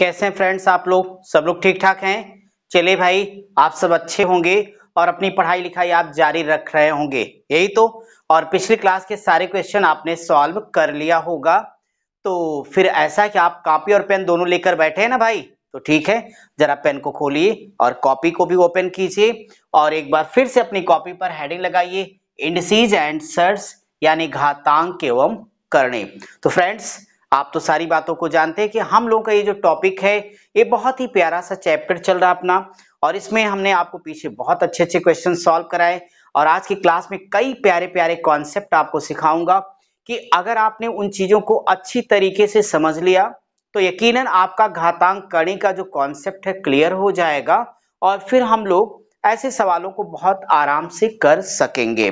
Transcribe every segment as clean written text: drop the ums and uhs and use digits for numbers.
कैसे हैं फ्रेंड्स? आप लोग सब लोग ठीक ठाक हैं? चलिए भाई, आप सब अच्छे होंगे और अपनी पढ़ाई लिखाई आप जारी रख रहे होंगे, यही तो। और पिछली क्लास के सारे क्वेश्चन आपने सॉल्व कर लिया होगा। तो फिर ऐसा कि आप कॉपी और पेन दोनों लेकर बैठे हैं ना भाई? तो ठीक है, जरा पेन को खोलिए और कॉपी को भी ओपन कीजिए और एक बार फिर से अपनी कॉपी पर हेडिंग लगाइए, इंडिसेस एंड सर्स, यानी घातांक एवं करणे। तो फ्रेंड्स, आप तो सारी बातों को जानते हैं कि हम लोगों का ये जो टॉपिक है ये बहुत ही प्यारा सा चैप्टर चल रहा है अपना, और इसमें हमने आपको पीछे बहुत अच्छे अच्छे क्वेश्चन सॉल्व कराए। और आज की क्लास में कई प्यारे प्यारे कॉन्सेप्ट आपको सिखाऊंगा कि अगर आपने उन चीजों को अच्छी तरीके से समझ लिया तो यकीनन आपका घातांक करने का जो कॉन्सेप्ट है क्लियर हो जाएगा, और फिर हम लोग ऐसे सवालों को बहुत आराम से कर सकेंगे।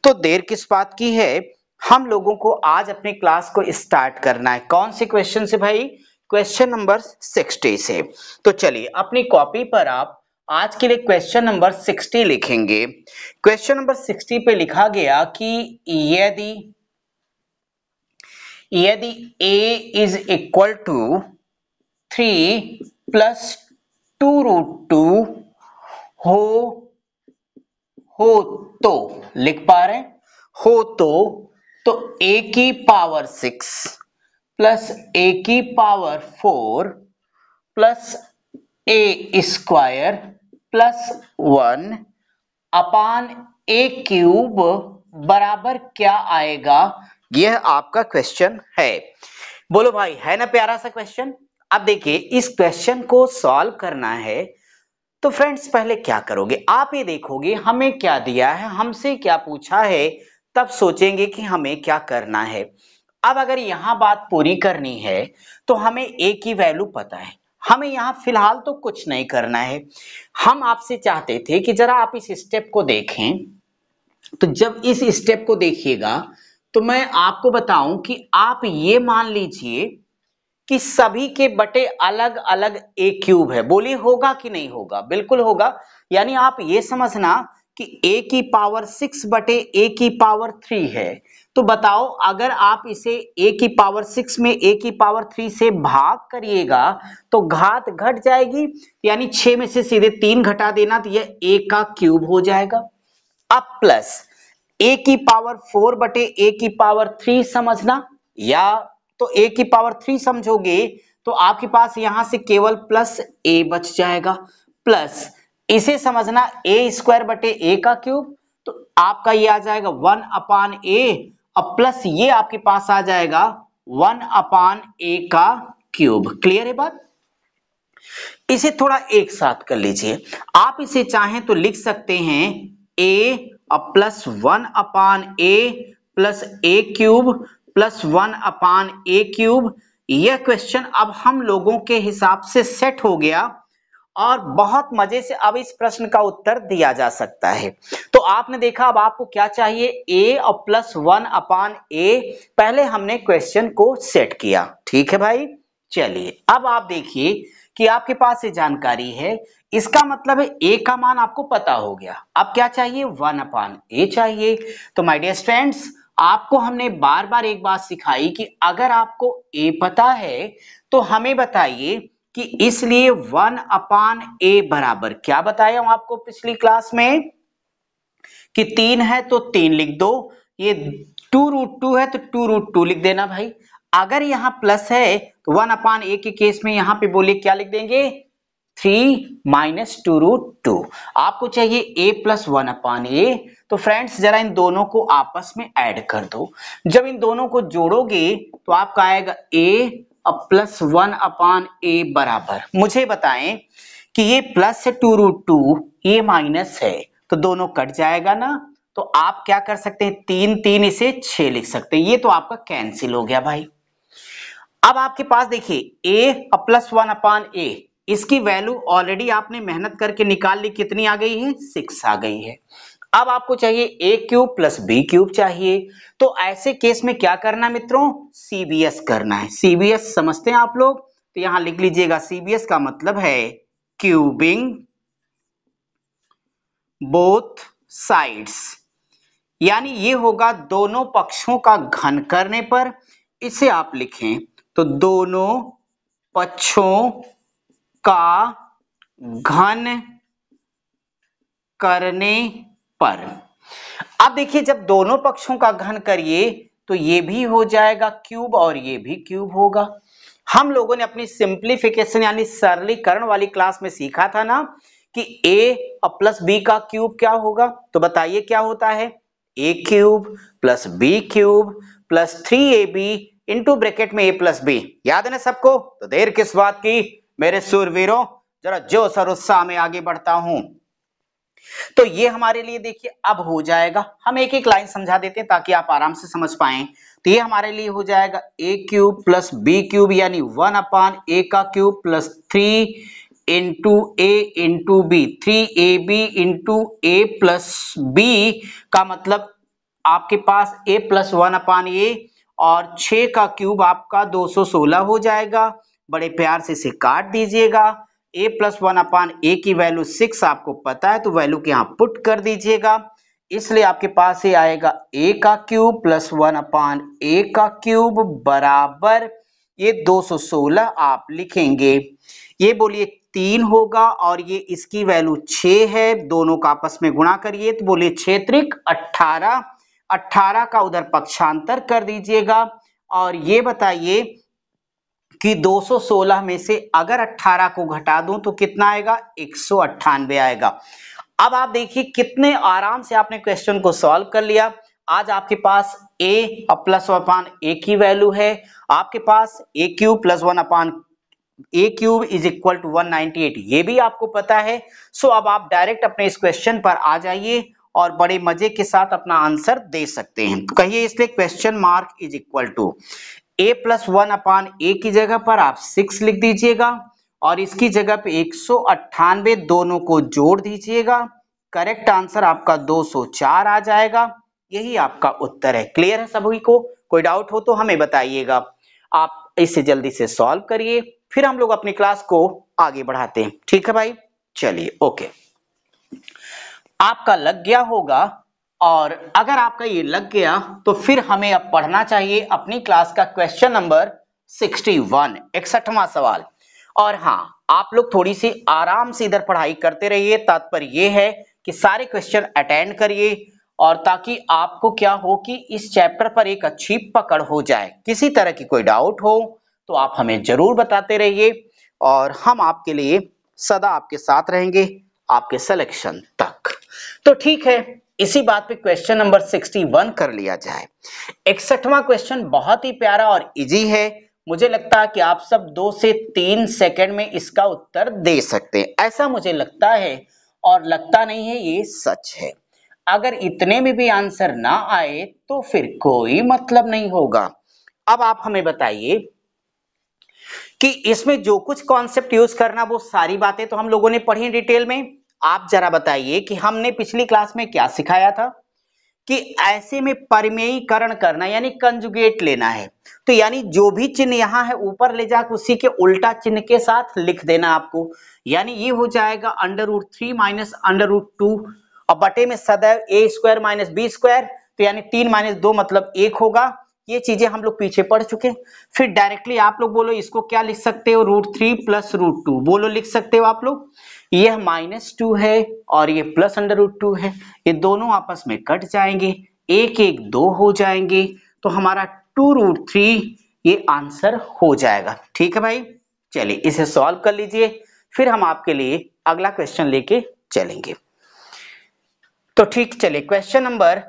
तो देर किस बात की है, हम लोगों को आज अपने क्लास को स्टार्ट करना है। कौन से क्वेश्चन से भाई? क्वेश्चन नंबर 60 से। तो चलिए अपनी कॉपी पर आप आज के लिए क्वेश्चन नंबर 60 लिखेंगे। क्वेश्चन नंबर 60 पे लिखा गया कि यदि यदि a is equal to 3 plus 2√2 हो तो लिख पा रहे हैं? हो तो a की पावर 6 प्लस a की power 4 plus a square plus 1 upon a cube बराबर क्या आएगा? यह आपका क्वेश्चन है। बोलो भाई, है ना प्यारा सा क्वेश्चन? अब देखिए, इस क्वेश्चन को सॉल्व करना है तो फ्रेंड्स पहले क्या करोगे, आप ये देखोगे हमें क्या दिया है, हमसे क्या पूछा है, तब सोचेंगे कि हमें क्या करना है। अब अगर यहां बात पूरी करनी है तो हमें a की वैल्यू पता है, हमें यहां फिलहाल तो कुछ नहीं करना है। हम आपसे चाहते थे कि जरा आप इस स्टेप को देखें। तो जब इस स्टेप को देखिएगा तो मैं आपको बताऊं कि आप ये मान लीजिए कि सभी के बटे अलग अलग a क्यूब है। बोलिए होगा कि नहीं होगा? बिल्कुल होगा। यानी आप ये समझना कि a की पावर 6 बटे a की पावर 3 है। तो बताओ, अगर आप इसे a की पावर 6 में a की पावर 3 से भाग करिएगा तो घात घट जाएगी, यानी 6 में से सीधे 3 घटा देना तो यह a का क्यूब हो जाएगा। अब प्लस a की पावर 4 बटे a की पावर 3 समझना, या तो a की पावर 3 समझोगे तो आपके पास यहां से केवल प्लस a बच जाएगा। प्लस इसे समझना a स्क्वायर बटे a का क्यूब, तो आपका ये आ जाएगा 1 अपान a, और प्लस ये आपके पास आ जाएगा 1 अपान a का क्यूब। क्लियर है बात? इसे थोड़ा एक साथ कर लीजिए। आप इसे चाहें तो लिख सकते हैं a plus 1 upon a plus a cube plus 1 upon a cube. यह क्वेश्चन अब हम लोगों के हिसाब से सेट हो गया और बहुत मजे से अब इस प्रश्न का उत्तर दिया जा सकता है। तो आपने देखा, अब आपको क्या चाहिए? a और प्लस 1 अपान a। पहले हमने क्वेश्चन को सेट किया, ठीक है भाई। चलिए अब आप देखिए कि आपके पास ये जानकारी है, इसका मतलब है a का मान आपको पता हो गया। अब क्या चाहिए? 1 अपान a चाहिए। तो माय डियर स्टूडेंट्स, आपको हमने बार बार एक बात सिखाई कि अगर आपको a पता है तो हमें बताइए कि इसलिए 1 अपान a बराबर क्या बताया हूं आपको पिछली क्लास में कि 3 है तो 3 लिख दो, ये 2√2 है तो 2√2 लिख देना भाई। अगर यहां प्लस है तो 1 अपान a के केस में यहां पे बोलिए क्या लिख देंगे? 3 माइनस 2√2। आपको चाहिए a प्लस 1 अपान a। तो फ्रेंड्स जरा इन दोनों को आपस में ऐड कर दो। जब इन दोनों को जोड़ोगे तो आपका आएगा a अब प्लस 1 अपान a बराबर, मुझे बताएं कि ये प्लस है 2√2, ये माइनस है तो दोनों कट जाएगा ना। तो आप क्या कर सकते हैं? 3 3 इसे 6 लिख सकते हैं। ये तो आपका कैंसिल हो गया भाई। अब आपके पास देखिए a और प्लस 1 अपान a, इसकी वैल्यू ऑलरेडी आपने मेहनत करके निकाल ली, कितनी आ गई है? 6 आ गई है। अब आपको चाहिए a cube plus b cube चाहिए। तो ऐसे केस में क्या करना है मित्रों? CBS करना है। CBS समझते हैं आप लोग? तो यहां लिख लीजिएगा, CBS का मतलब है क्यूबिंग बोथ साइड्स, यानी ये होगा दोनों पक्षों का घन करने पर। इसे आप लिखें तो दोनों पक्षों का घन करने पर। अब देखिए जब दोनों पक्षों का घन करिए तो ये भी हो जाएगा क्यूब और ये भी क्यूब होगा। हम लोगों ने अपनी सिंप्लीफिकेशन यानी सरलीकरण वाली क्लास में सीखा था ना कि a और प्लस बी का क्यूब क्या होगा, तो बताइए क्या होता है, a cube plus B cube plus 3ab into bracket में a प्लस बी। याद है ना सबको? तो देर किस बात की मेरे सूरवीरों, जरा जोश और उत्साह में आगे बढ़ता हूं। तो ये हमारे लिए देखिए अब हो जाएगा, हम एक एक लाइन समझा देते हैं ताकि आप आराम से समझ पाएं। तो ये हमारे लिए हो जाएगा a cube plus B cube यानी 1 अपान a का cube plus 3 into a into B, 3ab into a plus B का मतलब आपके पास a प्लस 1 अपान a और 6 का क्यूब आपका 216 हो जाएगा। बड़े प्यार से इसे काट दीजिएगा। a प्लस 1 अपान a की वैल्यू 6 आपको पता है तो वैल्यू के यहाँ पुट कर दीजिएगा, इसलिए आपके पास ये आएगा a का क्यूब प्लस 1 अपान a का क्यूब बराबर ये 216 आप लिखेंगे। ये बोलिए 3 होगा और ये इसकी वैल्यू 6 है, दोनों का आपस में गुणा करिए तो बोलिए 6 त्रिक 18, 18 का उधर पक्षांतर कर दीजिएगा और ये बताइए कि 216 में से अगर 18 को घटा दूं तो कितना आएगा, 198 आएगा। अब आप देखिए कितने आराम से आपने क्वेश्चन को सॉल्व कर लिया। आज आपके पास a प्लस अपान a की वैल्यू है, आपके पास a cube plus 1 upon a cube is equal to 198, ये भी आपको पता है। सो अब आप डायरेक्ट अपने इस क्वेश्चन पर आ जाइए और बड़े मजे के साथ अपना आंसर दे सकते हैं। तो कहिए इसलिए question mark is equal to a plus 1 upon a की जगह पर आप 6 लिख दीजिएगा और इसकी जगह पे 198 दोनों को जोड़ दीजिएगा। करेक्ट आंसर आपका 204 आ जाएगा। यही आपका उत्तर है। क्लियर है सभी को? कोई डाउट हो तो हमें बताइएगा। आप इसे जल्दी से सॉल्व करिए, फिर हम लोग अपनी क्लास को आगे बढ़ाते हैं। ठीक है भाई, चलिए ओके। आपका लग गया होगा और अगर आपका ये लग गया तो फिर हमें अब पढ़ना चाहिए अपनी क्लास का क्वेश्चन नंबर 61, 61वां सवाल। और हाँ, आप लोग थोड़ी सी आराम से इधर पढ़ाई करते रहिए, तात्पर्य ये है कि सारे क्वेश्चन अटेंड करिए और ताकि आपको क्या हो कि इस चैप्टर पर एक अच्छी पकड़ हो जाए। किसी तरह की कोई डाउट हो तो आप हमें जरूर बताते रहिए और हम आपके लिए सदा आपके साथ रहेंगे आपके सिलेक्शन तक। तो ठीक है, इसी बात पे क्वेश्चन नंबर 61 कर लिया जाए। 61वां क्वेश्चन बहुत ही प्यारा और इजी है। मुझे लगता है कि आप सब 2 से 3 सेकंड में इसका उत्तर दे सकते हैं, ऐसा मुझे लगता है और लगता नहीं है, ये सच है। अगर इतने में भी आंसर ना आए तो फिर कोई मतलब नहीं होगा। अब आप हमें बताइए कि इसमें जो कुछ कॉन्सेप्ट यूज करना वो सारी बातें तो हम लोगों ने पढ़ी डिटेल में। आप जरा बताइए कि हमने पिछली क्लास में क्या सिखाया था कि ऐसे में परिमेयीकरण करना यानी कंजुगेट लेना है। तो यानी जो भी चिन्ह यहाँ है ऊपर ले जाकर उसी के उल्टा चिन्ह के साथ लिख देना आपको। यानी ये हो जाएगा √3 माइनस √2 और बटे में सदैव a square minus B square, तो यानी 3 माइनस 2 मतलब 1 होगा। ये चीजें हम लोग पीछे पढ़ चुके हैं। फिर डायरेक्टली आप लोग बोलो इसको क्या लिख सकते हो, √3 प्लस √2 बोलो, लिख सकते हो आप लोग। यह -2 है और ये प्लस √2 है, ये दोनों आपस में कट जाएंगे, 1 1 2 हो जाएंगे, तो हमारा 2√3 ये आंसर हो जाएगा। ठीक है भाई, चलिए इसे सॉल्व कर लीजिए, फिर हम आपके लिए अगला क्वेश्चन लेके चलेंगे। तो ठीक, चलिए क्वेश्चन नंबर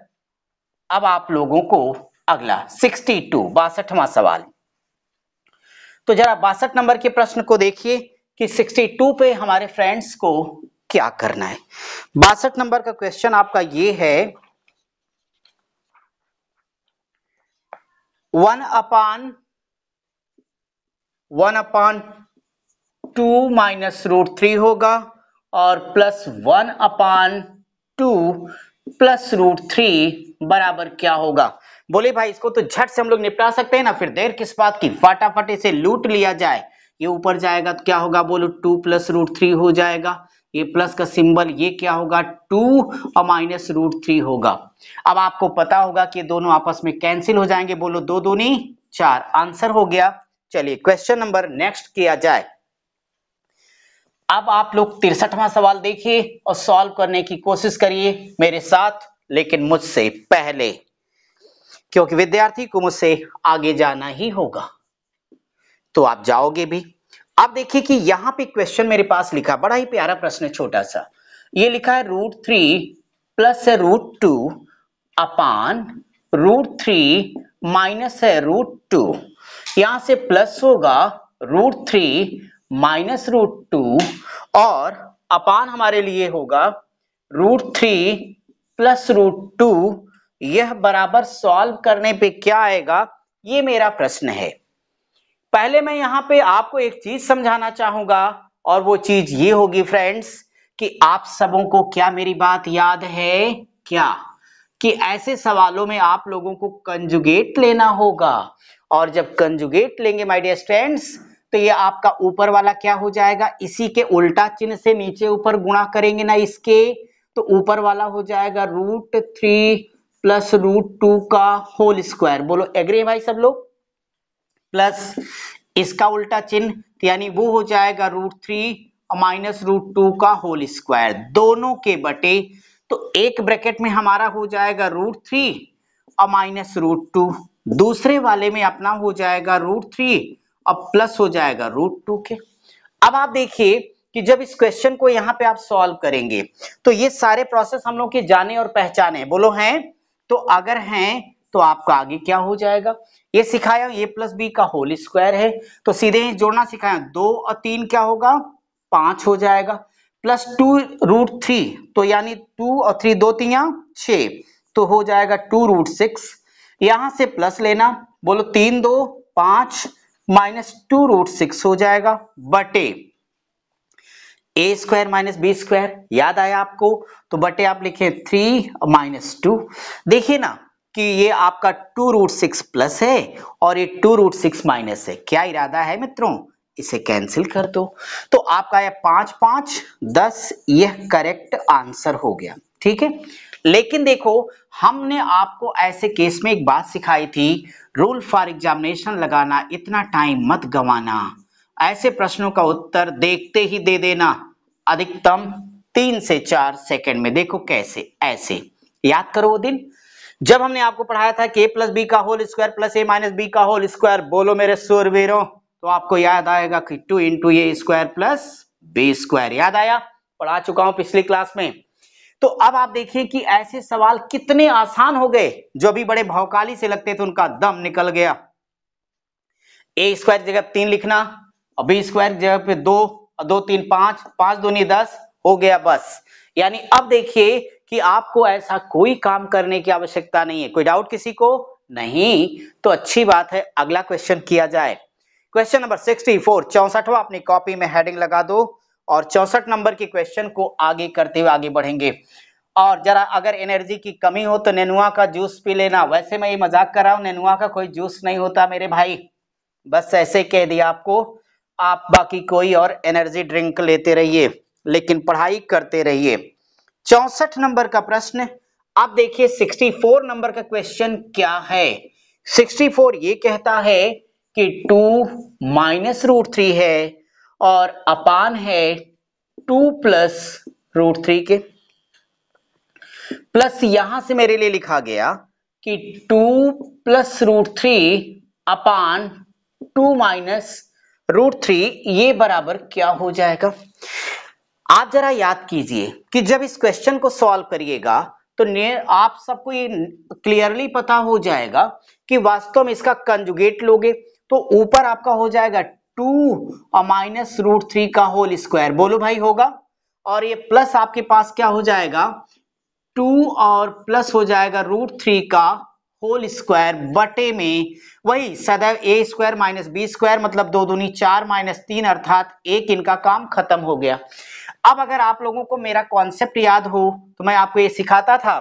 अब आप लोगों को अगला 62, 62वां सवाल। तो जरा 62 नंबर के प्रश्न को देखिए कि 62 पे हमारे फ्रेंड्स को क्या करना है। 62 नंबर का क्वेश्चन आपका ये है 1/2 माइनस √3 होगा और प्लस 1/2 प्लस √3 बराबर क्या होगा। बोले भाई इसको तो झट से हम लोग निपटा सकते हैं ना, फिर देर किस बात की, फटाफट इसे लूट लिया जाए। ये ऊपर जाएगा तो क्या होगा, बोलो 2 प्लस √3 हो जाएगा, ये प्लस का सिंबल ये क्या होगा 2 और माइनस √3 होगा। अब आपको पता होगा कि दोनों आपस में कैंसिल हो जाएंगे, बोलो 2 दूनी 4, आंसर हो गया। चलिए क्वेश्चन नंबर नेक्स्ट किया जाए। अब आप लोग 63वां सवाल देखिए और सॉल्व करने की कोशिश करिए मेरे साथ, लेकिन मुझसे पहले, क्योंकि विद्यार्थी को मुझसे आगे जाना ही होगा, तो आप जाओगे भी। अब देखिए कि यहां पे क्वेश्चन मेरे पास लिखा, बड़ा ही प्यारा प्रश्न है, छोटा सा। ये लिखा है √3 प्लस है √2 अपान √3 माइनस है √2। यहां से प्लस होगा √3 माइनस √2 और अपान हमारे लिए होगा √3 प्लस √2। यह बराबर सॉल्व करने पे क्या आएगा, ये मेरा प्रश्न है। पहले मैं यहां पे आपको एक चीज समझाना चाहूंगा और वो चीज ये होगी फ्रेंड्स कि आप सबों को क्या मेरी बात याद है क्या, कि ऐसे सवालों में आप लोगों को कंजुगेट लेना होगा, और जब कंजुगेट लेंगे माय डियर स्टूडेंट्स तो ये आपका ऊपर वाला क्या हो जाएगा, इसी के उल्टा चिन्ह से नीचे ऊपर गुणा करेंगे ना इसके, तो ऊपर वाला हो जाएगा √3 प्लस √2 का होल स्क्वायर। बोलो एग्री है भाई सब लोग? प्लस इसका उल्टा चिन्ह यानी वो हो जाएगा √3 माइनस √2 का होल स्क्वायर, दोनों के बटे। तो एक ब्रैकेट में हमारा हो जाएगा √3 और माइनस √2, दूसरे वाले में अपना हो जाएगा √3 और प्लस हो जाएगा √2 के। अब आप देखिए कि जब इस क्वेश्चन को यहाँ पे आप सॉल्व करेंगे तो ये सारे प्रोसेस हम लोग के जाने और पहचाने, बोलो हैं? तो अगर हैं तो आपका आगे क्या हो जाएगा, ये सिखाया a प्लस बी का होल स्क्वायर है तो सीधे ही जोड़ना सिखाया, 2 और 3 क्या होगा, 5 हो जाएगा, प्लस 2√3 तो यानी 2 और 3 2 3 6 तो हो जाएगा 2√6। यहां से प्लस लेना, बोलो 3 2 5 माइनस 2√6 हो जाएगा बटे ए स्क्वायर माइनस बी स्क्वायर, याद आया आपको? तो बटे आप लिखे 3 माइनस 2। देखिए ना कि ये आपका 2√6 प्लस है और ये 2√6 माइनस है। क्या इरादा है मित्रों, इसे कैंसिल कर दो। तो आपका यह 5 5 10, यह करेक्ट आंसर हो गया। ठीक है, लेकिन देखो हमने आपको ऐसे केस में एक बात सिखाई थी, रूल फॉर एग्जामिनेशन लगाना, इतना टाइम मत गंवाना, ऐसे प्रश्नों का उत्तर देखते ही दे देना, अधिकतम 3 से 4 सेकंड में। देखो कैसे, ऐसे याद करो वो दिन जब हमने आपको पढ़ाया था कि a प्लस बी का whole square plus a minus B का होल स्क्वायर। बोलो मेरे सूरवीरों, तो आपको याद आएगा कि 2 into A square plus B square, याद आया? पढ़ा चुका हूं पिछली क्लास में। तो अब आप देखिए कि ऐसे सवाल कितने आसान हो गए, जो भी बड़े भौकाली से लगते थे उनका दम निकल गया। ए स्क्वायर की जगह 3 लिखना और बी स्क्वायर की जगह पे 2 और 2 3 5, 5 दूनी 10 हो गया बस। यानी अब देखिए कि आपको ऐसा कोई काम करने की आवश्यकता नहीं है। कोई डाउट किसी को? नहीं, तो अच्छी बात है, अगला क्वेश्चन किया जाए। क्वेश्चन नंबर 64, 64वां अपनी कॉपी में हेडिंग लगा दो और 64 नंबर के क्वेश्चन को आगे करते हुए आगे बढ़ेंगे। और जरा अगर एनर्जी की कमी हो तो नेनुआ का जूस पी लेना। वैसे मैं ये मजाक कर रहा हूं, नेनुआ का कोई जूस नहीं होता मेरे भाई, बस ऐसे कह दिया आपको। आप बाकी कोई और एनर्जी ड्रिंक लेते रहिए, लेकिन पढ़ाई करते रहिए। 64 नंबर का प्रश्न। अब देखिए 64 नंबर का क्वेश्चन क्या है। 64 ये कहता है कि 2 माइनस √3 है और अपान है 2 प्लस √3 के, प्लस यहां से मेरे लिए लिखा गया कि 2 प्लस √3 अपान 2 माइनस √3, ये बराबर क्या हो जाएगा। आप जरा याद कीजिए कि जब इस क्वेश्चन को सॉल्व करिएगा तो आप सबको ये क्लियरली पता हो जाएगा कि वास्तव में इसका कंजुगेट लोगे तो ऊपर आपका हो जाएगा 2 और माइनस √3 का होल स्क्वायर। बोलो भाई होगा? और ये प्लस आपके पास क्या हो जाएगा, 2 और प्लस हो जाएगा √3 का होल स्क्वायर बटे में वही सदैव ए स्क्वायर माइनस बी स्क्वायर, मतलब 2 दूनी 4 माइनस 3 अर्थात 1, इनका काम खत्म हो गया। अब अगर आप लोगों को मेरा कॉन्सेप्ट याद हो तो मैं आपको ये सिखाता था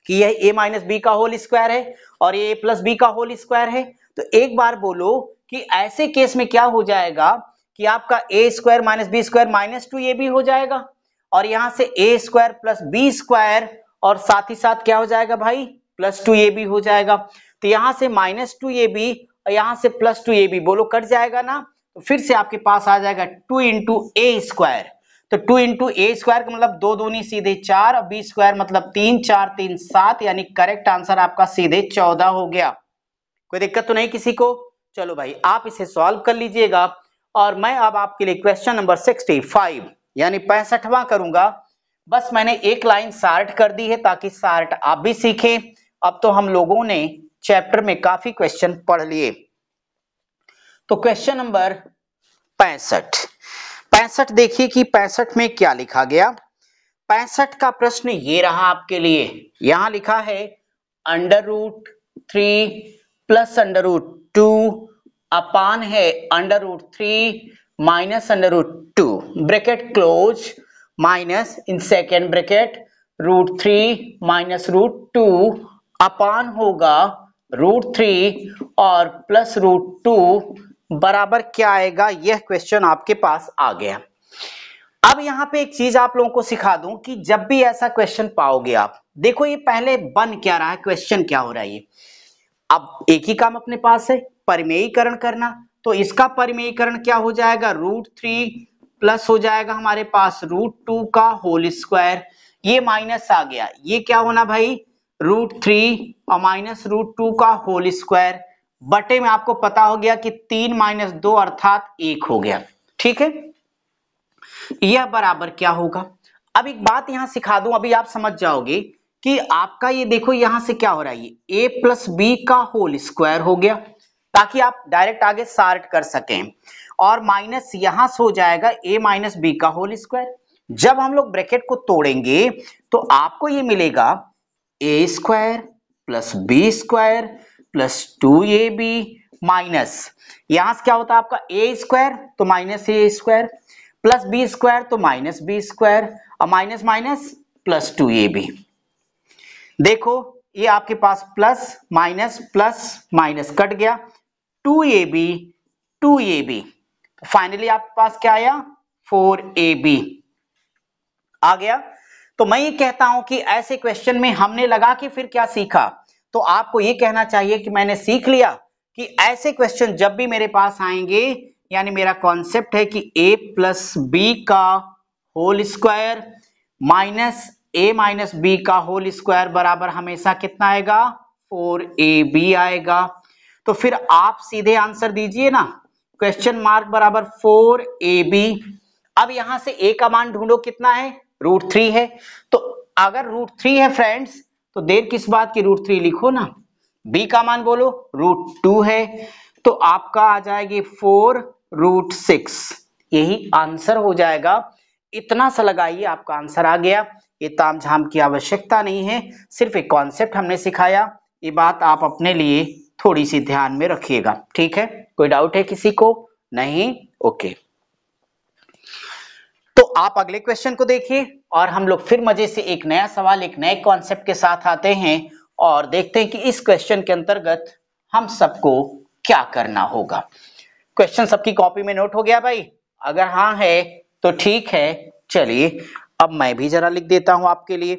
कि यह a माइनस बी का होल स्क्वायर है और ये a प्लस बी का होल स्क्वायर है। तो एक बार बोलो कि ऐसे केस में क्या हो जाएगा कि आपका a square minus B square minus 2 ये भी हो जाएगा और यहां से a square plus B square और साथ ही साथ क्या हो जाएगा भाई, प्लस 2 ये भी हो जाएगा। तो यहां से माइनस 2 ये भी और यहाँ से प्लस 2ab, बोलो कट जाएगा ना, तो फिर से आपके पास आ जाएगा 2 इंटू ए स्क्वायर। तो 2 इंटू ए स्क्वायर का मतलब 2 दूनी सीधे 4 और बी स्क्वायर मतलब 3, 4 3 7, यानी करेक्ट आंसर आपका सीधे 14 हो गया। कोई दिक्कत तो नहीं किसी को? चलो भाई आप इसे सॉल्व कर लीजिएगा और मैं अब आपके लिए क्वेश्चन नंबर 65 यानी 65वां करूंगा। बस मैंने एक लाइन शार्ट कर दी है ताकि शार्ट आप भी सीखें। अब तो हम लोगों ने चैप्टर में काफी क्वेश्चन पढ़ लिए। तो क्वेश्चन नंबर 65 देखिए कि 65 में क्या लिखा गया। 65 का प्रश्न ये रहा आपके लिए। यहां लिखा है √3 प्लस √2 अपान है √3 minus √2 bracket close minus in second bracket √3 minus √2 अपान होगा √3 और प्लस √2 बराबर क्या आएगा। यह क्वेश्चन आपके पास आ गया। अब यहाँ पे एक चीज आप लोगों को सिखा दूं कि जब भी ऐसा क्वेश्चन पाओगे आप देखो ये पहले बन क्या रहा है, क्वेश्चन क्या हो रहा है। ये अब एक ही काम अपने पास है, परिमेयीकरण करना। तो इसका परिमेयीकरण क्या हो जाएगा, √3 प्लस हो जाएगा हमारे पास √2 का होल स्क्वायर। ये माइनस आ गया, ये क्या होना भाई, √3 और माइनस √2 का होल स्क्वायर बटे में आपको पता हो गया कि 3 माइनस 2 अर्थात 1 हो गया। ठीक है, यह बराबर क्या होगा। अब एक बात यहां सिखा दूं, अभी आप समझ जाओगे कि आपका ये देखो यहां से क्या हो रहा है, ये a प्लस बी का होल स्क्वायर हो गया ताकि आप डायरेक्ट आगे सॉल्व कर सकें, और माइनस यहां से हो जाएगा a माइनस बी का होल स्क्वायर। जब हम लोग ब्रैकेट को तोड़ेंगे तो आपको ये मिलेगा a square plus B square plus 2ab minus यहां से क्या होता है आपका a स्क्वायर तो minus a square plus B square तो माइनस बी स्क्वायर और माइनस माइनस प्लस 2ab। देखो ये आपके पास प्लस माइनस कट गया, 2ab फाइनली आपके पास क्या आया, 4ab आ गया। तो मैं ये कहता हूं कि ऐसे क्वेश्चन में हमने लगा के फिर क्या सीखा, तो आपको ये कहना चाहिए कि मैंने सीख लिया कि ऐसे क्वेश्चन जब भी मेरे पास आएंगे, यानी मेरा कॉन्सेप्ट है कि a प्लस बी का whole square minus a minus B का होल स्क्वायर बराबर हमेशा कितना आएगा, 4ab आएगा। तो फिर आप सीधे आंसर दीजिए ना, क्वेश्चन मार्क बराबर 4ab। अब यहां से a का मान ढूंढो, कितना है, √3 है। तो अगर √3 है फ्रेंड्स तो देर किस बात की, √3 लिखो ना। b का मान बोलो, √2 है तो आपका आ जाएगी 4√6, यही आंसर हो जाएगा। इतना सा लगाइए आपका आंसर आ गया। ये तामझाम की आवश्यकता नहीं है, सिर्फ एक कॉन्सेप्ट हमने सिखाया। ये बात आप अपने लिए थोड़ी सी ध्यान में रखिएगा, ठीक है। कोई डाउट है किसी को? नहीं, ओके। तो आप अगले क्वेश्चन को देखिए और हम लोग फिर मजे से एक नया सवाल एक नए कॉन्सेप्ट के साथ आते हैं और देखते हैं कि इस क्वेश्चन के अंतर्गत हम सबको क्या करना होगा। क्वेश्चन सबकी कॉपी में नोट हो गया भाई? अगर हाँ है तो ठीक है, चलिए अब मैं भी जरा लिख देता हूं आपके लिए।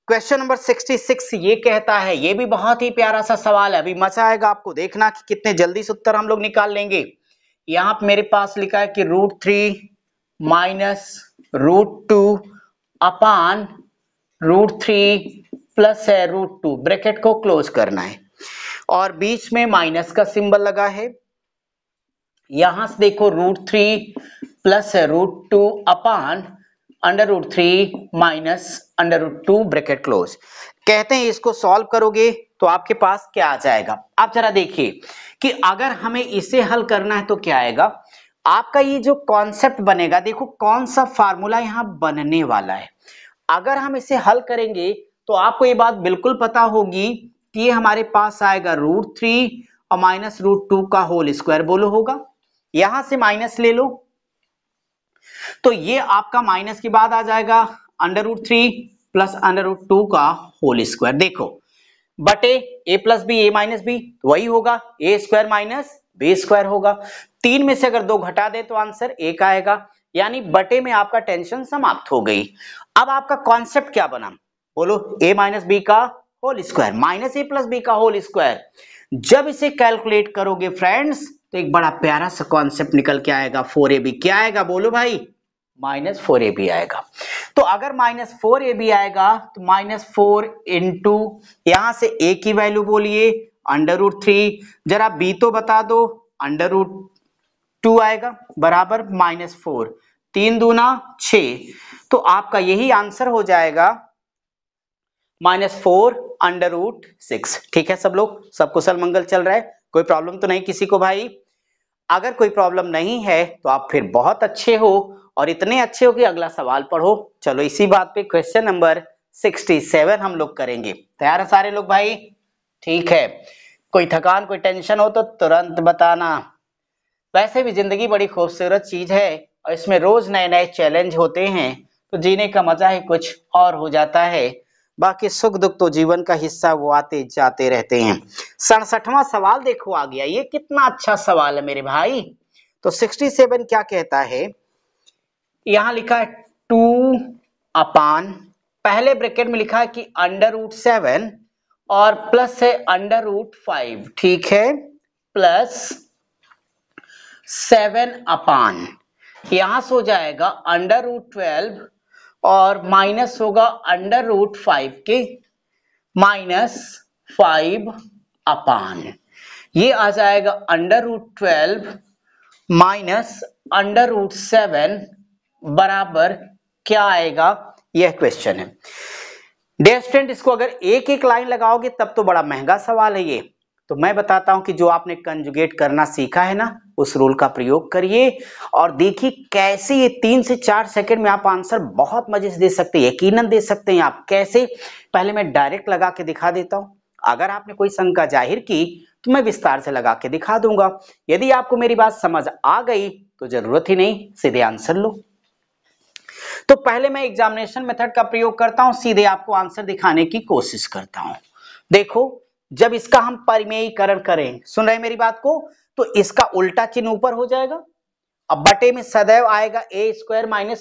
क्वेश्चन नंबर 66 ये कहता है, ये भी बहुत ही प्यारा सा सवाल है, अभी मजा आएगा आपको, देखना कि कितने जल्दी से उत्तर हम लोग निकाल लेंगे। यहां पे मेरे पास लिखा है कि √3 माइनस √2 अपान √3 प्लस है √2, ब्रैकेट को क्लोज करना है और बीच में माइनस का सिंबल लगा है। यहां से देखो √3 प्लस है √2 अपान √3 माइनस √2 ब्रैकेट क्लोज। कहते हैं इसको सॉल्व करोगे तो आपके पास क्या आ जाएगा। आप जरा देखिए कि अगर हमें इसे हल करना है तो क्या आएगा। आपका ये जो कॉन्सेप्ट बनेगा, देखो कौन सा फार्मूला यहां बनने वाला है। अगर हम इसे हल करेंगे तो आपको ये बात बिल्कुल पता होगी कि ये हमारे पास आएगा √3 और माइनस √2 का होल स्क्वायर बोलो होगा। यहां से माइनस ले लो तो ये आपका माइनस के बाद आ जाएगा √3 प्लस √2 का होल स्क्वायर। देखो बटे a plus B A minus B वही होगा, A square minus B square होगा। 3 में से अगर 2 घटा दे तो आंसर 1 आएगा, यानी बटे में आपका टेंशन समाप्त हो गई। अब आपका कॉन्सेप्ट क्या बना बोलो, a माइनस बी का होल स्क्वायर, माइनस ए प्लस बी का होल स्क्वायर। जब इसे कैलकुलेट करोगे फ्रेंड्स तो एक बड़ा प्यारा सा कॉन्सेप्ट निकल के आएगा, 4ab क्या आएगा बोलो भाई, -4ab आएगा। तो अगर -4ab आएगा तो -4 इंटू यहां से a की वैल्यू बोलिए √3, जरा b तो बता दो, √2 आएगा बराबर -4, 3 दूना 6, तो आपका यही आंसर हो जाएगा -4 √6। ठीक है सब लोग, सब कुशल मंगल चल रहा है, कोई प्रॉब्लम तो नहीं किसी को भाई? अगर कोई प्रॉब्लम नहीं है तो आप फिर बहुत अच्छे हो, और इतने अच्छे हो कि अगला सवाल पढ़ो। चलो इसी बात पे क्वेश्चन नंबर 67 हम लोग करेंगे। तैयार है सारे लोग भाई? ठीक है, कोई थकान कोई टेंशन हो तो तुरंत बताना। वैसे भी जिंदगी बड़ी खूबसूरत चीज है और इसमें रोज नए नए चैलेंज होते हैं, तो जीने का मजा ही कुछ और हो जाता है। बाकी सुख दुख तो जीवन का हिस्सा, वो आते जाते रहते हैं। 67वां सवाल देखो आ गया, ये कितना अच्छा सवाल है मेरे भाई। तो 67 क्या कहता है, यहां लिखा है 2 पहले ब्रैकेट में लिखा है कि √7 और प्लस है √5, ठीक है, प्लस 7 यहां से हो जाएगा √12 और माइनस होगा √5 के -5 ये आ जाएगा √12 माइनस √7 बराबर क्या आएगा, यह क्वेश्चन है। डियर स्टूडेंट, इसको अगर एक एक लाइन लगाओगे तब तो बड़ा महंगा सवाल है ये। तो मैं बताता हूं कि जो आपने कंजुगेट करना सीखा है ना, उस रूल का प्रयोग करिए और देखिए कैसे ये 3 से 4 सेकंड में आप आंसर बहुत मजे से दे सकते हैं, यकीनन दे सकते हैं आप। कैसे, पहले मैं डायरेक्ट लगा के दिखा देता हूं, अगर आपने कोई शंका जाहिर की तो मैं विस्तार से लगा के दिखा दूंगा। यदि आपको मेरी बात समझ आ गई तो जरूरत ही नहीं, सीधे आंसर लो। तो पहले मैं एग्जामिनेशन मेथड का प्रयोग करता हूं, सीधे आपको आंसर दिखाने की कोशिश करता हूं। देखो, जब इसका हम परिमेयीकरण करें, सुन रहे मेरी बात को, तो इसका उल्टा चिन्ह ऊपर हो जाएगा। अब बटे में सदैव आएगा a²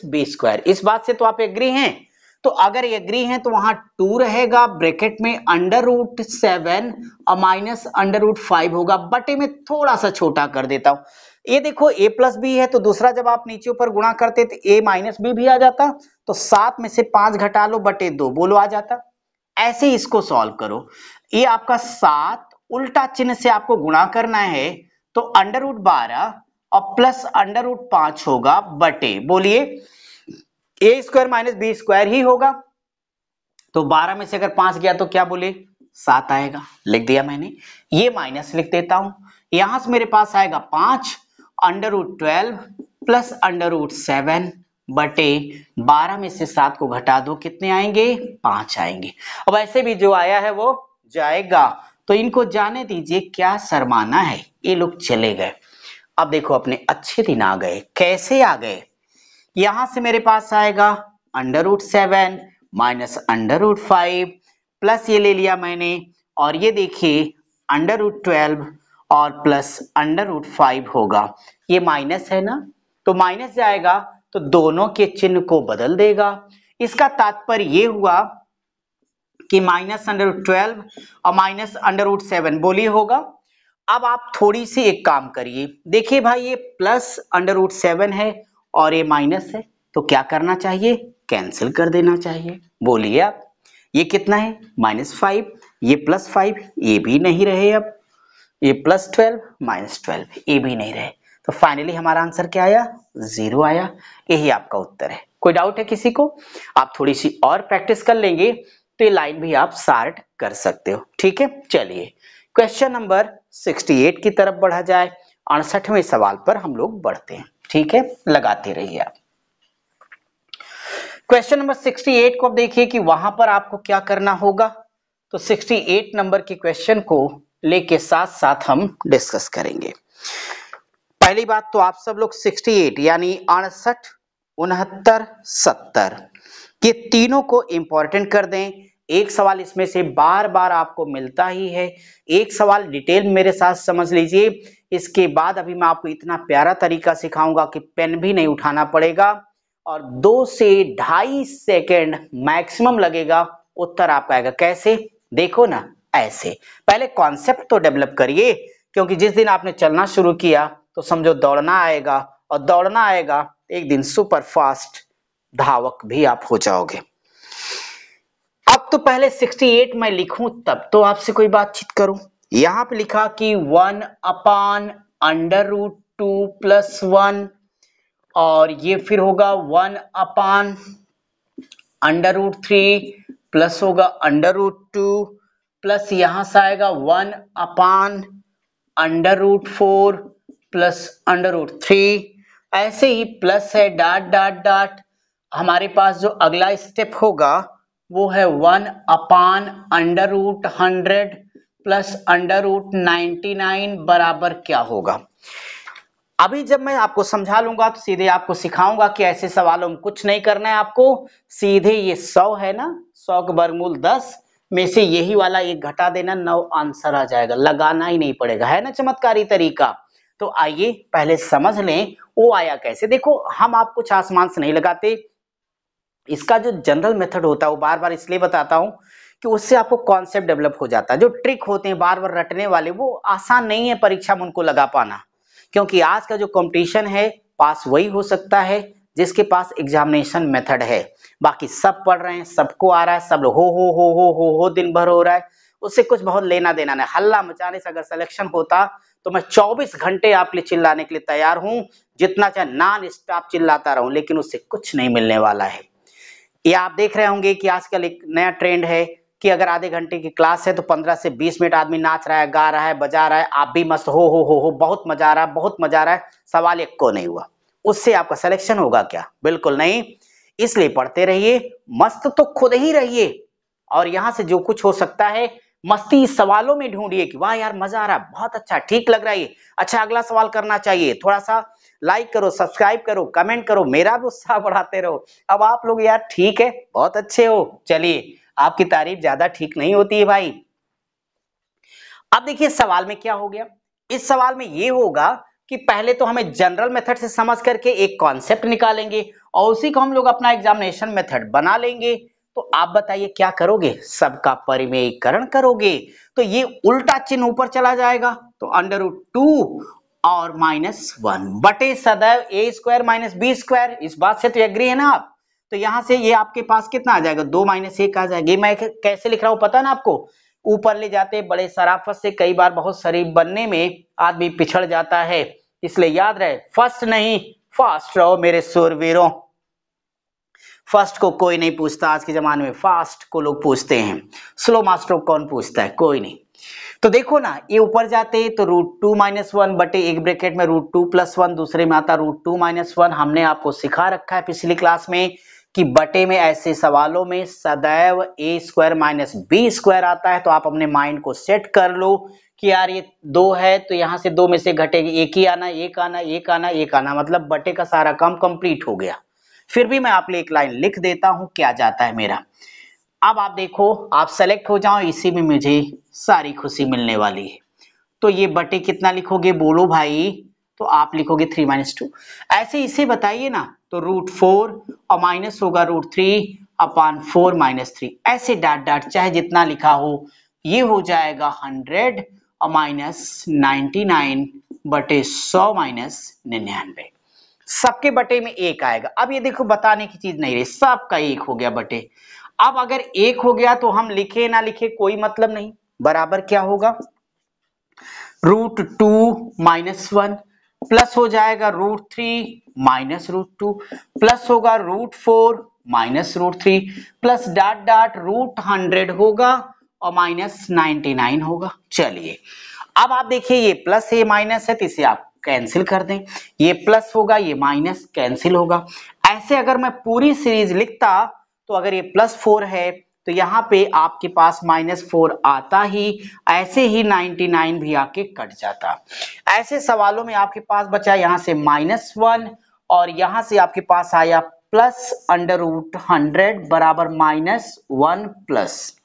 - b²। इस बात से तो आप एग्री हैं? तो अगर एग्री हैं तो वहां 2 रहेगा, ब्रैकेट में √7 और माइनस √5 होगा, बटे में थोड़ा सा छोटा कर देता हूं। ये देखो a प्लस बी है, तो दूसरा जब आप नीचे ऊपर गुणा करते तो a माइनस बी भी आ जाता, तो 7 में से 5 घटा लो बटे 2 बोलो आ जाता। ऐसे इसको सॉल्व करो। ये आपका 7 उल्टा चिन्ह से आपको गुणा करना है, तो √12 और प्लस √5 होगा बटे, बोलिए a² - b² ही होगा। तो 12 में से अगर 5 गया तो क्या बोले, 7 आएगा, लिख दिया मैंने। ये माइनस लिख देता हूं, यहां से मेरे पास आएगा 5 √12 प्लस √7 बटे 12 में से 7 को घटा दो, कितने आएंगे, 5 आएंगे। अब ऐसे भी जो आया है वो जाएगा, तो इनको जाने दीजिए, क्या शर्माना है, ये लोग चले गए। अब देखो अपने अच्छे दिन आ गए। कैसे आ गए, यहां से मेरे पास आएगा √7 माइनस √5 प्लस ये ले लिया मैंने, और ये देखिए √12 और प्लस √5 होगा, ये माइनस है ना, तो माइनस जाएगा तो दोनों के चिन्ह को बदल देगा। इसका तात्पर्य ये हुआ कि -√12 और माइनस √7 बोलिए होगा। अब आप थोड़ी सी एक काम करिए, देखिए भाई ये प्लस √7 है और ये माइनस है, तो क्या करना चाहिए, कैंसिल कर देना चाहिए। बोलिए आप, ये कितना है, -5, ये +5, ये भी नहीं रहे, अब ये +12 -12 ये भी नहीं रहे, तो फाइनली हमारा आंसर क्या आया, 0 आया। यही आपका उत्तर है। कोई डाउट है किसी को? आप थोड़ी सी और प्रैक्टिस कर लेंगे तो ये लाइन भी आप शार्ट कर सकते हो। ठीक है, चलिए क्वेश्चन नंबर 68 की तरफ बढ़ा जाए। 68वें सवाल पर हम लोग बढ़ते हैं। ठीक है, लगाते रहिए आप। क्वेश्चन नंबर 68 को अब देखिए कि वहां पर आपको क्या करना होगा। तो 68 नंबर के क्वेश्चन को लेके साथ साथ हम डिस्कस करेंगे। पहली बात तो आप सब लोग 68 यानी 68, 69, 70 ये तीनों को इंपॉर्टेंट कर दें। एक सवाल इसमें से बार बार आपको मिलता ही है। एक सवाल डिटेल मेरे साथ समझ लीजिए, इसके बाद अभी मैं आपको इतना प्यारा तरीका सिखाऊंगा कि पेन भी नहीं उठाना पड़ेगा और 2 से 2.5 सेकंड मैक्सिमम लगेगा, उत्तर आपका आएगा। कैसे, देखो ना ऐसे, पहले कॉन्सेप्ट तो डेवलप करिए, क्योंकि जिस दिन आपने चलना शुरू किया तो समझो दौड़ना आएगा, और दौड़ना आएगा एक दिन सुपर फास्ट धावक भी आप हो जाओगे। अब तो पहले 68 मैं लिखूं तब तो आपसे कोई बातचीत करूं। यहां पे लिखा कि 1/√2 प्लस 1, और ये फिर होगा 1/√3 प्लस होगा √2 प्लस यहां से आएगा 1/√4 प्लस √3, ऐसे ही प्लस है डॉट डॉट डॉट। हमारे पास जो अगला स्टेप होगा वो है 1/√100 प्लस √99 बराबर क्या होगा। अभी जब मैं आपको समझा लूंगा तो सीधे आपको सिखाऊंगा कि ऐसे सवालों में कुछ नहीं करना है आपको, सीधे ये 100 है ना, 100 का वर्गमूल 10 में से यही वाला एक घटा देना, 9 आंसर आ जाएगा, लगाना ही नहीं पड़ेगा, है ना चमत्कारी तरीका। तो आइए पहले समझ लें वो आया कैसे। देखो हम आप कुछ आसमान से नहीं लगाते, इसका जो जनरल मेथड होता है वो बार बार इसलिए बताता हूं कि उससे आपको कॉन्सेप्ट डेवलप हो जाता है। जो ट्रिक होते हैं बार बार रटने वाले वो आसान नहीं है परीक्षा में उनको लगा पाना, क्योंकि आज का जो कंपटीशन है पास वही हो सकता है जिसके पास एग्जामिनेशन मेथड है। बाकी सब पढ़ रहे हैं, सबको आ रहा है, सब लोग हो दिन भर हो रहा है, उससे कुछ बहुत लेना देना नहीं। हल्ला मचाने से अगर सिलेक्शन होता तो मैं 24 घंटे आपके लिए चिल्लाने के लिए तैयार हूं, जितना चाहे नॉन स्टॉप चिल्लाता रहूं, लेकिन उससे कुछ नहीं मिलने वाला है। ये आप देख रहे होंगे कि आजकल एक नया ट्रेंड है कि अगर आधे घंटे की क्लास है तो 15 से 20 मिनट आदमी नाच रहा है, गा रहा है, बजा रहा है, आप भी मस्त हो बहुत मजा आ रहा है, बहुत मजा आ रहा है, सवाल एक को नहीं हुआ, उससे आपका सिलेक्शन होगा क्या? बिल्कुल नहीं। इसलिए पढ़ते रहिए, मस्त तो खुद ही रहिए, और यहां से जो कुछ हो सकता है मस्ती इस सवालों में ढूंढिए कि वाह यार मजा आ रहा है, बहुत अच्छा, ठीक लग रहा है ये, अच्छा अगला सवाल करना चाहिए, थोड़ा सा लाइक करो, सब्सक्राइब करो, कमेंट करो, मेरा भी उत्साह बढ़ाते रहो। अब आप लोग यार ठीक है, बहुत अच्छे हो, चलिए आपकी तारीफ ज्यादा ठीक नहीं होती है भाई। अब देखिए सवाल में क्या हो गया, इस सवाल में ये होगा कि पहले तो हमें जनरल मेथड से समझ करके एक कॉन्सेप्ट निकालेंगे और उसी को हम लोग अपना एग्जामिनेशन मेथड बना लेंगे। तो आप बताइए क्या करोगे, सबका परिमेयीकरण करोगे, तो ये उल्टा चिन्ह ऊपर चला जाएगा, तो √2 और -1 बटे सदैव a² - b²। इस बात से तो एग्री है ना आप? तो यहां से ये आपके पास कितना आ जाएगा, 2 - 1 आ जाएगा। मैं कैसे लिख रहा हूं पता ना आपको, ऊपर ले जाते बड़े शराफत से, कई बार बहुत शरीफ बनने में आदमी पिछड़ जाता है, इसलिए याद रहे फर्स्ट नहीं फास्ट रहो मेरे सूरवीरों। फर्स्ट को कोई नहीं पूछता आज के जमाने में, फास्ट को लोग पूछते हैं, स्लो मास्टर को कौन पूछता है, कोई नहीं। तो देखो ना ये ऊपर जाते तो √2 - 1 बटे एक ब्रैकेट में √2 + 1, दूसरे में आता √2 - 1। हमने आपको सिखा रखा है पिछली क्लास में कि बटे में ऐसे सवालों में सदैव a² - b² आता है, तो आप अपने माइंड को सेट कर लो कि यार ये 2 है तो यहां से 2 में से घटेगी, एक ही आना, एक आना, एक आना, एक आना, मतलब बटे का सारा काम कंप्लीट हो गया। फिर भी मैं आप लिए एक लाइन लिख देता हूं क्या जाता है मेरा। अब आप देखो आप सेलेक्ट हो जाओ, इसी में मुझे सारी खुशी मिलने वाली है। तो ये बटे कितना लिखोगे बोलो भाई, तो आप लिखोगे 3 - 2। ऐसे इसे बताइए ना, तो √4 और माइनस होगा √3/4 - 3, ऐसे डॉट डॉट चाहे जितना लिखा हो, ये हो जाएगा 100 और -99 बटे 100 - 99। सबके बटे में एक आएगा। अब ये देखो बताने की चीज नहीं रही, सबका एक हो गया बटे। अब अगर एक हो गया तो हम लिखे ना लिखे कोई मतलब नहीं, बराबर क्या होगा, √2 - 1 प्लस हो जाएगा √3 - √2 प्लस होगा √4 - √3 प्लस डॉट डॉट √100 होगा और -99 होगा। चलिए अब आप देखिए ये प्लस है ये माइनस है तो इसे आप कैंसिल कर दें, ये प्लस होगा ये माइनस कैंसिल होगा। ऐसे अगर मैं पूरी सीरीज लिखता तो अगर ये +4 है तो यहाँ पे आपके पास -4 आता ही, ऐसे ही 99 भी आके कट जाता। ऐसे सवालों में आपके पास बचा यहाँ से -1 और यहाँ से आपके पास आया +√100 बराबर -1 प्लस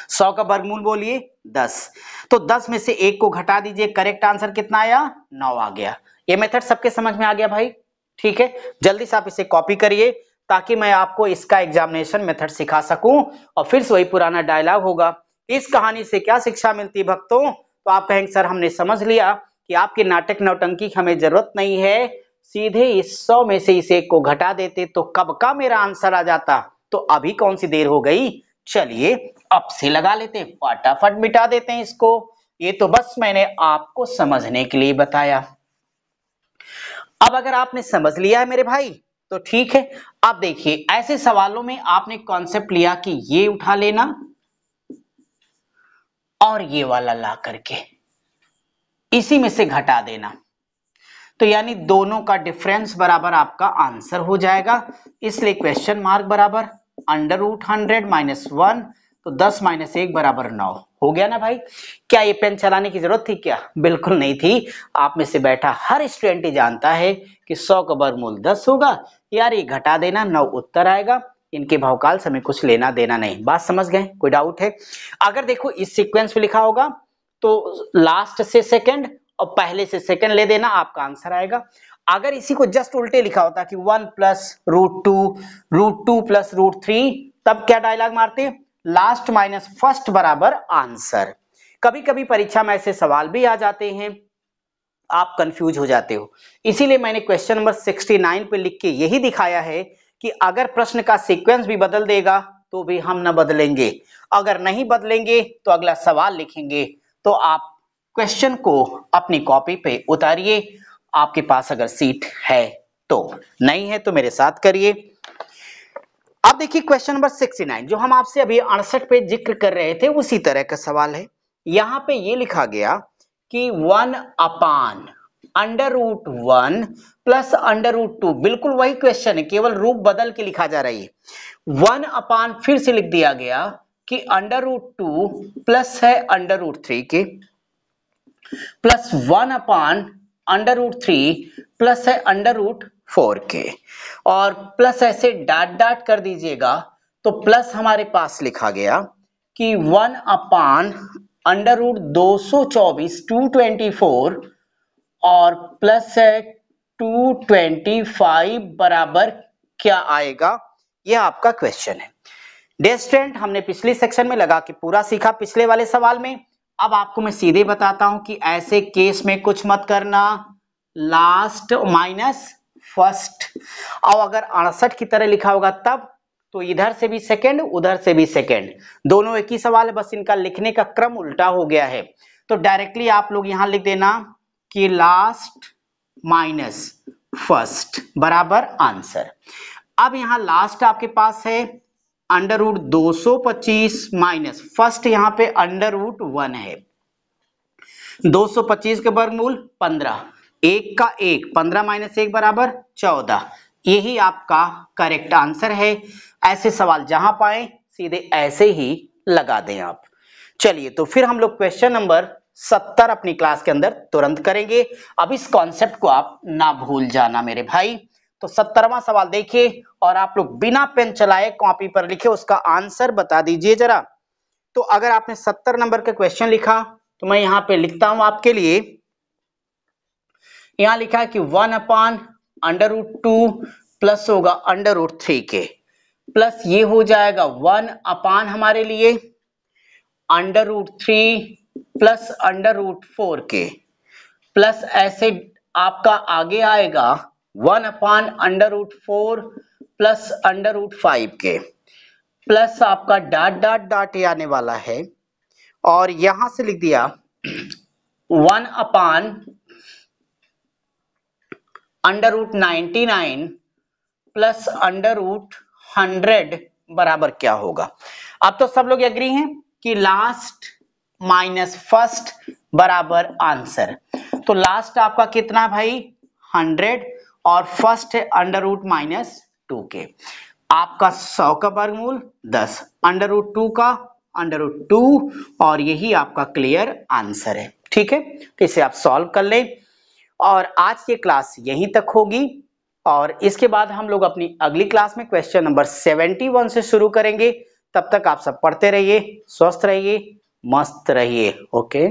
100 का वर्गमूल बोलिए 10, तो 10 में से 1 को घटा दीजिए, करेक्ट आंसर कितना आया, 9 आ गया। ये मेथड सबके समझ में आ गया भाई? ठीक है, जल्दी से आप इसे कॉपी करिए, ताकि मैं आपको इसका एग्जामिनेशन मेथड सिखा सकूं और फिर से वही पुराना डायलॉग होगा। इस कहानी से क्या शिक्षा मिलती है भक्तों? तो आप कहेंगे सर हमने समझ लिया कि आपकी नाटक नौटंकी की हमें जरूरत नहीं है, सीधे इस 100 में से इस एक को घटा देते तो कब का मेरा आंसर आ जाता। तो अभी कौन सी देर हो गई, चलिए अब से लगा लेते हैं, फटाफट मिटा देते हैं इसको। ये तो बस मैंने आपको समझने के लिए बताया। अब अगर आपने समझ लिया है मेरे भाई तो ठीक है। अब देखिए ऐसे सवालों में आपने कॉन्सेप्ट लिया कि ये उठा लेना और ये वाला ला करके इसी में से घटा देना, तो यानी दोनों का डिफरेंस बराबर आपका आंसर हो जाएगा। इसलिए क्वेश्चन मार्क बराबर अंडर रूट 100 माइनस 1, तो 10 माइनस 1 बराबर 9 हो गया ना भाई। क्या ये पेन चलाने की जरूरत थी क्या? बिल्कुल नहीं थी। आप में से बैठा हर स्टूडेंट ही जानता है कि 100 का वर्गमूल 10 होगा। यार ये घटा देना, 9 उत्तर आएगा। इनके भावकाल से हमें कुछ लेना देना नहीं। बात समझ गए? कोई डाउट है? अगर देखो इस सीक्वेंस में लिखा होगा तो लास्ट से सेकंड और पहले से सेकंड ले देना, आपका आंसर आएगा। अगर इसी को जस्ट उल्टे लिखा होता कि 1 plus root two plus root 3, तब क्या डायलॉग मारते? लास्ट माइनस फर्स्ट बराबर आंसर। कभी कभी परीक्षा में ऐसे सवाल भी आ जाते हैं, आप कंफ्यूज हो जाते हो। इसीलिए मैंने क्वेश्चन नंबर 69 पे लिख के यही दिखाया है कि अगर प्रश्न का सीक्वेंस भी बदल देगा तो भी हम न बदलेंगे, अगर नहीं बदलेंगे तो अगला सवाल लिखेंगे। तो आप क्वेश्चन को अपनी कॉपी पे उतारिए, आपके पास अगर सीट है तो, नहीं है तो मेरे साथ करिए। अब देखिए क्वेश्चन नंबर 69 जो हम आपसे अभी 68 पे जिक्र कर रहे थे उसी तरह का सवाल है। यहां पे ये लिखा गया कि 1 upon under root 1 plus under root 2, बिल्कुल वही क्वेश्चन है, केवल रूप बदल के लिखा जा रही है। 1 अपान फिर से लिख दिया गया कि अंडर रूट 2 प्लस है अंडर रूट 3 के, plus 1 upon under root 3 plus है अंडर रूट 4 के, और प्लस ऐसे डाट डाट कर दीजिएगा। तो प्लस हमारे पास लिखा गया कि 1 अपान अंडर रूट 224 224 और प्लस है 225 बराबर क्या आएगा, यह आपका क्वेश्चन है। डियर स्टूडेंट, हमने पिछले सेक्शन में लगा के पूरा सीखा पिछले वाले सवाल में। अब आपको मैं सीधे बताता हूं कि ऐसे केस में कुछ मत करना, लास्ट माइनस फर्स्ट। और अगर 68 की तरह लिखा होगा तब तो इधर से भी सेकंड उधर से भी सेकंड, दोनों एक ही सवाल है, बस इनका लिखने का क्रम उल्टा हो गया है। तो डायरेक्टली आप लोग यहां लिख देना कि लास्ट माइनस फर्स्ट बराबर आंसर। अब यहां लास्ट आपके पास है अंडर रूट 225 माइनस फर्स्ट, यहां पे अंडर रूट 1 है। 225 के वर्गमूल 15, एक का एक, 15 माइनस 1 बराबर 14। यही आपका करेक्ट आंसर है। ऐसे सवाल जहां पाए सीधे ऐसे ही लगा दें आप। चलिए तो फिर हम लोग क्वेश्चन नंबर 70 अपनी क्लास के अंदर तुरंत करेंगे। अब इस कॉन्सेप्ट को आप ना भूल जाना मेरे भाई। तो 70वां सवाल देखिए और आप लोग बिना पेन चलाए कॉपी पर लिखे उसका आंसर बता दीजिए जरा। तो अगर आपने 70 नंबर का क्वेश्चन लिखा तो मैं यहां पे लिखता हूं आपके लिए। यहां लिखा है कि 1 अपान अंडर रूट 2 प्लस होगा अंडर रूट 3 के, प्लस ये हो जाएगा 1 अपान हमारे लिए under root 3 plus under root 4 के, प्लस ऐसे आपका आगे आएगा 1 upon under root 4 plus under root 5 के, प्लस आपका डॉट डॉट डॉट ये आने वाला है और यहां से लिख दिया 1 upon under root 99 plus under root 100 बराबर क्या होगा। अब तो सब लोग एग्री हैं कि लास्ट माइनस फर्स्ट बराबर आंसर। तो लास्ट आपका कितना भाई 100 और फर्स्ट है अंडर रूट माइनस 2 के। आपका 100 का वर्गमूल 10, अंडर रूट 2 का अंडर रूट 2, और यही आपका क्लियर आंसर है। ठीक है, तो इसे आप सॉल्व कर लें और आज की क्लास यहीं तक होगी और इसके बाद हम लोग अपनी अगली क्लास में क्वेश्चन नंबर 71 से शुरू करेंगे। तब तक आप सब पढ़ते रहिए, स्वस्थ रहिए, मस्त रहिए। ओके।